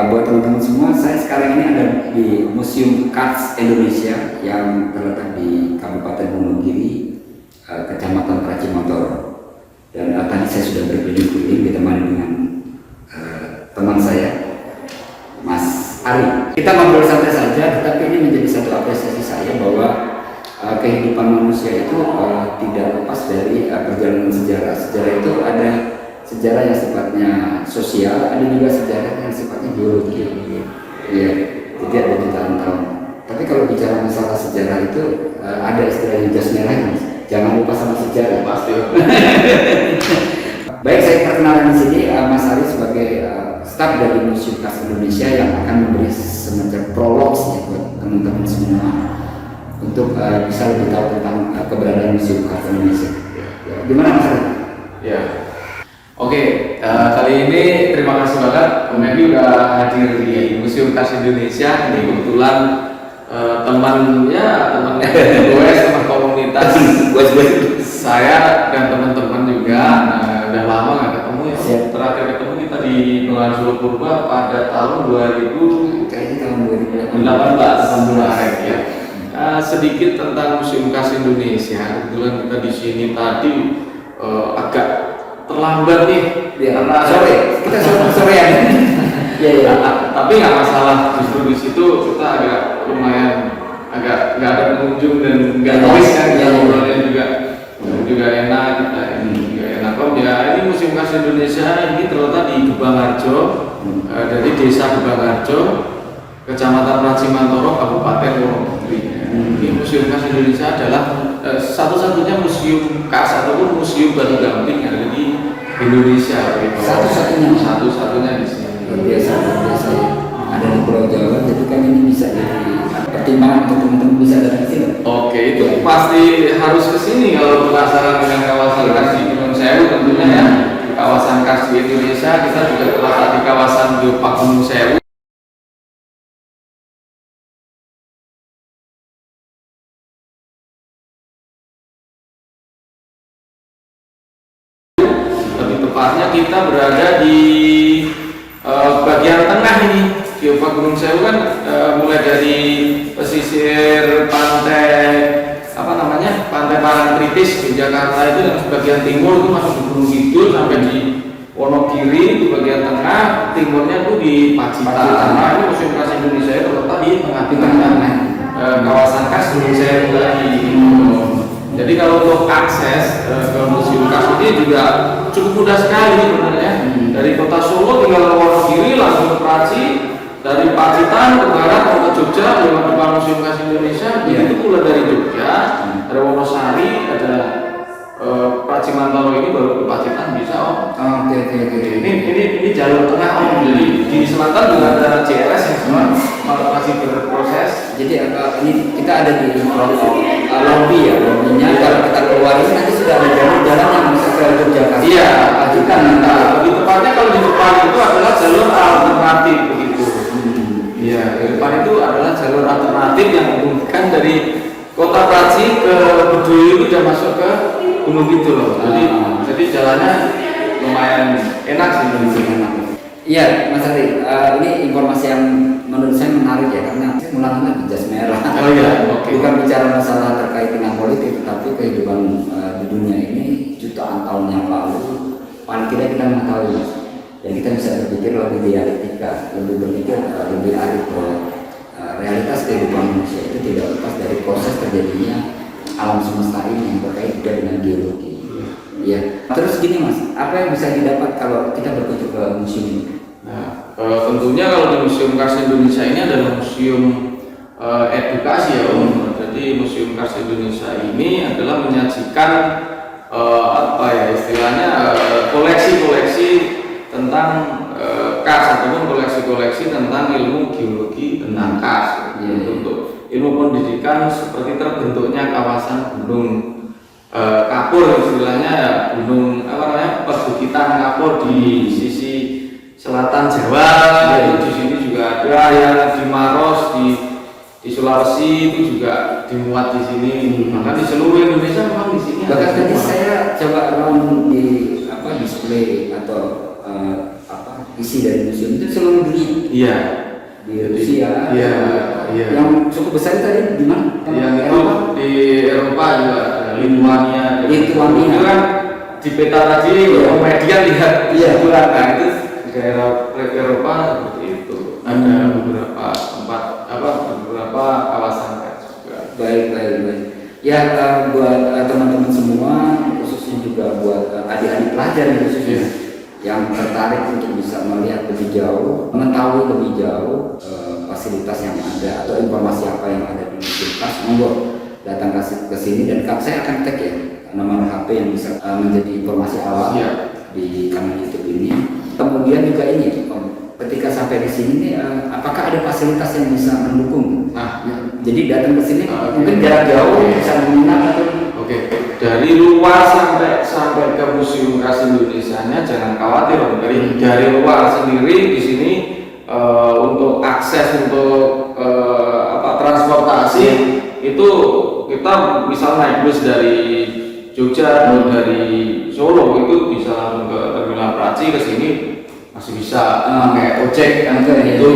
buat teman-teman semua, saya sekarang ini ada di Museum Kars Indonesia yang terletak di Kabupaten Wonogiri, Kecamatan Pracimantoro. Dan tadi saya sudah berkeliling-keliling ditemani dengan teman saya, Mas Ari. Kita ngobrol santai saja, tetapi ini menjadi satu apresiasi saya bahwa kehidupan manusia itu tidak lepas dari perjalanan sejarah. Sejarah itu ada sejarah yang sifatnya sosial, ada juga sejarah yang sifatnya biologi. Iya, jadi ada jutaan tahun. Tapi kalau bicara masalah sejarah itu ada istilahnya jas merah, jangan lupa sama sejarah. Pasti. Baik, saya perkenalkan di sini Mas Ari sebagai staf dari Museum Kars Indonesia yang akan memberi semacam prolog buat teman-teman semua untuk bisa lebih tahu tentang keberadaan Museum Kars Indonesia. Gimana Mas Ari? Ya. Oke, kali ini terima kasih banget Om Evi udah hadir di Museum Kars Indonesia. Ini kebetulan teman GOES, teman komunitas saya dan teman-teman juga. Udah lama nggak ketemu ya. Terakhir ketemu kita di Nuan Solo Purba pada tahun 2018 ya. Sedikit tentang Museum Kars Indonesia. Kebetulan kita di sini tadi agak terlambat nih karena sore. Kita sore ya. Iya. Tapi nggak masalah. Justru di situ kita agak lumayan nggak ada pengunjung dan nggak noise kan. Ngobrolnya juga enak. Kita ini juga enak kok. Ya, ini Museum Kars Indonesia ini terletak di Gebang Harjo, dari Desa Gebang Harjo, Kecamatan Pracimantoro, Kabupaten Wonogiri. Ini Museum Kars Indonesia adalah satu-satunya museum kars ataupun museum batu gamping yang ada di Indonesia. Satu-satunya di sini. Biasa ya. Ada di Pulau Jawa, jadi kan ini bisa jadi pertimbangan untuk teman-teman bisa datang ke sini. Oke, itu pasti harus ke sini kalau penasaran dengan kawasan kars di Gunung Sewu tentunya ya. Kawasan kars di Indonesia kita juga terletak di kawasan Geopark Gunung Sewu. Lebih tepatnya kita berada di bagian tengah ini. Geopark Gunung Sewu kan mulai dari pesisir pantai Pantai Parangtritis di Jakarta itu yang sebagian timur itu masuk di Gunung Kidul sampai di Wonogiri di bagian tengah, timurnya itu di Pacitan. Nah, ini Museum Kars Indonesia itu terletak di tengah-tengah kawasan kars Gunung Sewu tadi. Jadi kalau untuk akses ke Museum Kars ini juga cukup mudah sekali sebenarnya. Dari kota Solo tinggal ke Wonogiri langsung ke Praci, dari Pacitan ke barat mau ke Jogja lewat depan Museum Kars Indonesia. Begitu pula dari Jogja, ada Wonosari, ada Pracimantoro ini baru ke Pacitan bisa Om. Oke. Ini jalur tengah Om. Jadi di selatan juga ada CRS yang semua masih berproses. Jadi ini kita ada di lobby ya, lobbynya. Kalau kita keluar ini nanti sudah ada jalan yang bisa ke Yogyakarta. Iya, Pacitan. Lebih tepatnya kalau di depan itu adalah jalur alternatif begitu. Iya, di depan itu adalah jalur alternatif yang menghubungkan dari Kota Praci ke Bedoyo itu sudah masuk ke Gunung Kidul loh. Jadi jalannya lumayan enak sih enak. Iya, Mas Ari, ini informasi yang menurut saya menarik ya, karena saya ulangi lagi jas merah. Oh iya, oke. Bukan bicara masalah terkait dengan politik, tapi kehidupan di dunia ini jutaan tahun yang lalu paling tidak kita mengetahui, Mas. Dan kita bisa berpikir lebih dialektika, lebih arif bahwa realitas kehidupan manusia itu tidak lepas dari proses terjadinya alam semesta ini yang terkait juga dengan geologi. Ya. Terus gini Mas, apa yang bisa didapat kalau kita berkunjung ke museum ini? Nah, tentunya kalau di Museum Kars Indonesia ini adalah museum edukasi ya Om. Jadi Museum Kars Indonesia ini adalah menyajikan istilahnya koleksi-koleksi tentang kars ataupun koleksi-koleksi tentang ilmu geologi tentang kars. Untuk ilmu pendidikan seperti terbentuknya kawasan gunung kapur istilahnya ya, gunung perbukitan kapur di sisi selatan Jawa. Itu di sini juga ada yang di Maros di Sulawesi itu juga dimuat di sini. Bahkan di seluruh Indonesia memang di sini. Bahkan tadi saya coba di display atau isi dari museum itu seluruh dunia. Iya. Di Rusia. Iya. Yang cukup besar tadi di mana? Yang itu di Eropa juga, Lituania. Itu kan di peta tadi media lihat ukuran, nah itu di daerah Eropa seperti itu. Ada beberapa tempat beberapa kawasan juga. Baik. Ya buat teman-teman semua, khususnya juga buat adik-adik pelajar khususnya yang tertarik untuk bisa melihat lebih jauh, mengetahui lebih jauh fasilitas yang ada atau informasi apa yang ada di Museum Kars, monggo datang ke sini dan saya akan tag ya nomor HP yang bisa menjadi informasi awal di kanal YouTube ini. Kemudian juga ini ketika sampai di sini nih, apakah ada fasilitas yang bisa mendukung? Jadi datang ke sini mungkin jarak jauh bisa menginap atau dari luar sampai ke Museum Kars Indonesia-nya jangan khawatir, dari luar sendiri di sini untuk akses untuk transportasi itu kita misal naik bus dari Jogja atau dari Solo itu bisa langsung ke Terminal Praci ke sini masih bisa pakai ojek itu.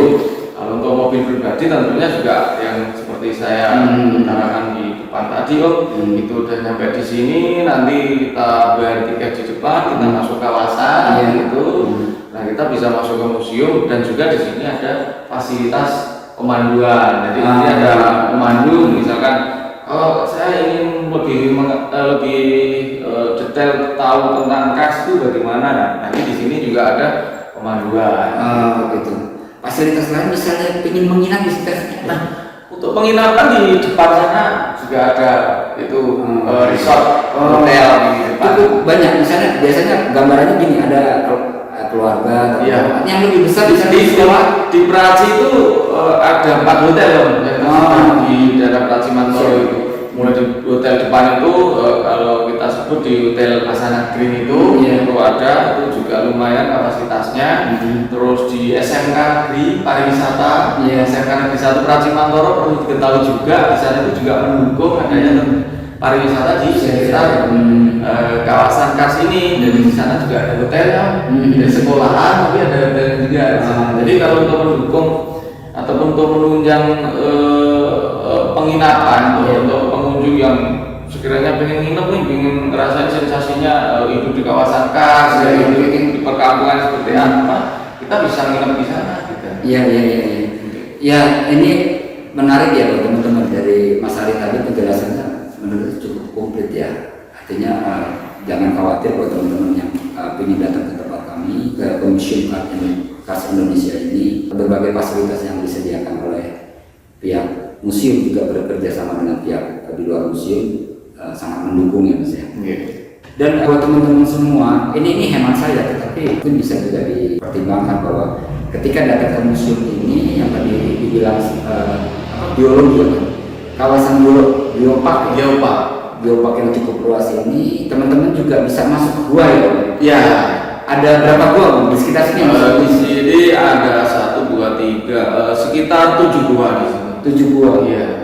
Kalau untuk mobil pribadi tentunya juga yang seperti saya utarakan di depan tadi itu udah nyampe di sini nanti kita bayar tiket di depan, kita masuk kawasan gitu. Nah kita bisa masuk ke museum dan juga di sini ada fasilitas pemanduan. Jadi nanti ada pemandu misalkan saya ingin lebih detail tahu tentang Kars itu bagaimana. Nah, nanti di sini juga ada pemanduan. Begitu. Fasilitas lain misalnya ingin menginap di sekitar. Nah, untuk penginapan di depan sana juga ada itu resort, hotel di depan. Itu banyak. Misalnya biasanya gambarannya gini, ada keluarga. Yang lebih besar di di Praci itu ada 4 hotel di daerah Praci Mantoro itu. Mulai di hotel depan itu kalau kita sebut di hotel Asana Green itu ada itu juga lumayan kapasitasnya. Terus di SMK Negeri Pariwisata, SMK Negeri 1 Praci Mantoro perlu diketahui juga di sana itu juga mendukung adanya pariwisata di sekitar kawasan Kars ini. Jadi di sana juga ada hotel dari sekolahan, tapi ada hotel juga. Jadi kalau untuk mendukung ataupun untuk menunjang penginapan untuk pengunjung yang sekiranya pengen nginep nih, pengen ngerasain sensasinya hidup di kawasan Kars, hidup di perkampungan seperti apa, kita bisa nginep di sana gitu. Ya, ini menarik ya buat teman-teman. Dari Mas Ari tadi penjelasannya menurut cukup komplit ya. Artinya jangan khawatir buat teman-teman yang ingin datang ke tempat kami, ke Museum Kars Indonesia ini. Berbagai fasilitas yang disediakan oleh pihak museum juga bekerja sama dengan pihak di luar museum sangat mendukung ya Mas ya. Dan buat teman-teman semua, ini hemat saya, tetapi itu bisa juga dipertimbangkan bahwa ketika datang ke museum ini yang tadi dibilang biologi, kawasan biopark yang cukup luas ini, teman-teman juga bisa masuk gua ya. Ada berapa gua di sekitar sini? Di sini ada 1, 2, 3, sekitar 7 gua di sini. 7 gua.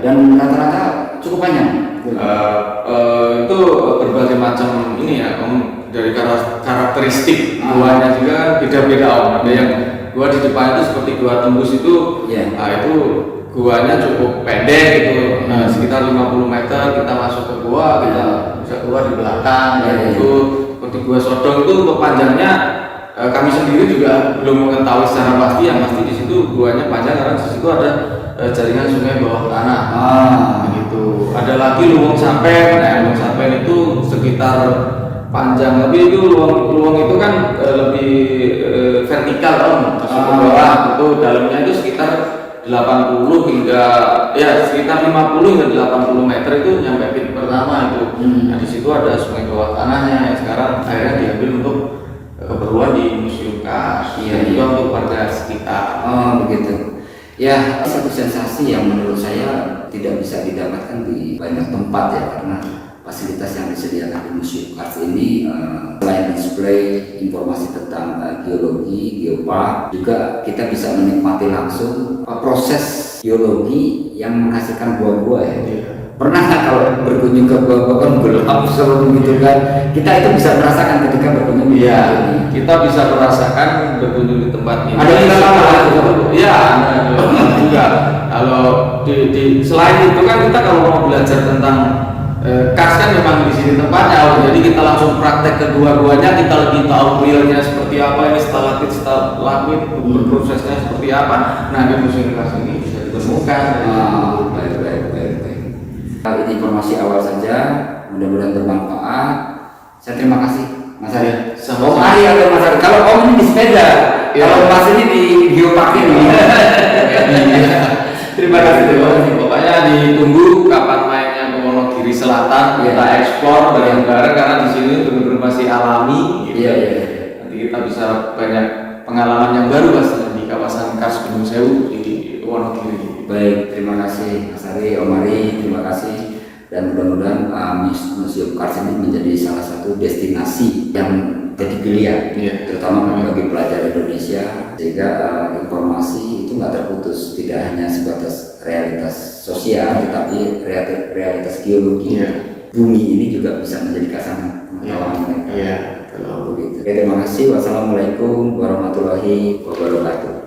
Dan rata-rata cukup banyak. Itu berbagai macam ini ya, dari karakteristik guanya juga beda-beda Ada yang gua di depan itu seperti gua tembus itu, itu guanya cukup pendek gitu, sekitar 50 meter kita masuk ke gua, kita bisa keluar di belakang. Itu seperti gua Sodong itu untuk panjangnya kami sendiri juga belum mengetahui secara pasti. Yang pasti di situ guanya panjang karena di situ ada jaringan sungai bawah tanah. Begitu. Ada lagi Luwung Sampen. Luwung Sampen itu sekitar panjang, tapi itu luwung itu kan lebih vertikal masuk ke bawah. Itu dalamnya itu sekitar 80 hingga sekitar 50 hingga 80 meter itu nyampe pintu pertama itu. Nah di situ ada sungai bawah tanahnya yang sekarang akhirnya diambil untuk keperluan di Museum Kars. Juga untuk warga sekitar. Begitu. Ya, satu sensasi yang menurut saya tidak bisa didapatkan di banyak tempat ya, karena fasilitas yang disediakan di Museum Kars ini selain display informasi tentang geologi, geopark, juga kita bisa menikmati langsung proses geologi yang menghasilkan gua-gua ya. Pernah kalau berkunjung ke gua-gua kan gelap serem gitu kan, kita itu bisa merasakan ketika berkunjung di Iya, kita bisa merasakan berkunjung di tempat ini. Ada yang lama Iya, ada juga. Kalau di selain itu kan kita kalau mau belajar tentang Kars kan memang di sini tempatnya, jadi kita langsung praktek kedua-duanya, kita lebih tahu realnya seperti apa, ini stalaktit, stalagmit, prosesnya seperti apa. Nah, di museum Kars ini bisa ditemukan. Baik. Ini informasi awal saja, mudah-mudahan bermanfaat. Saya terima kasih Mas Ari. Sama-sama. Om Ari atau Mas Ari. Kalau Om ini di sepeda, kalau Mas ini di geopark ini. Terima kasih. Pokoknya ditunggu kapan mainnya ke Wonogiri Selatan, kita eksplor bareng-bareng karena di sini benar-benar masih alami. Gitu. Iya. Nanti kita bisa banyak pengalaman yang baru pastinya di kawasan Kars Gunung Sewu di Wonogiri. Baik, terima kasih Mas Ari, Om Ari, terima kasih. Dan mudah-mudahan Museum Kars ini menjadi salah satu destinasi yang jadi geliat, terutama bagi pelajar Indonesia, sehingga informasi itu nggak terputus, tidak hanya sebatas realitas sosial, tetapi realitas geologi bumi ini juga bisa menjadi kasanah pengetahuan mereka. Kalau begitu. Oke, terima kasih. Wassalamualaikum warahmatullahi wabarakatuh.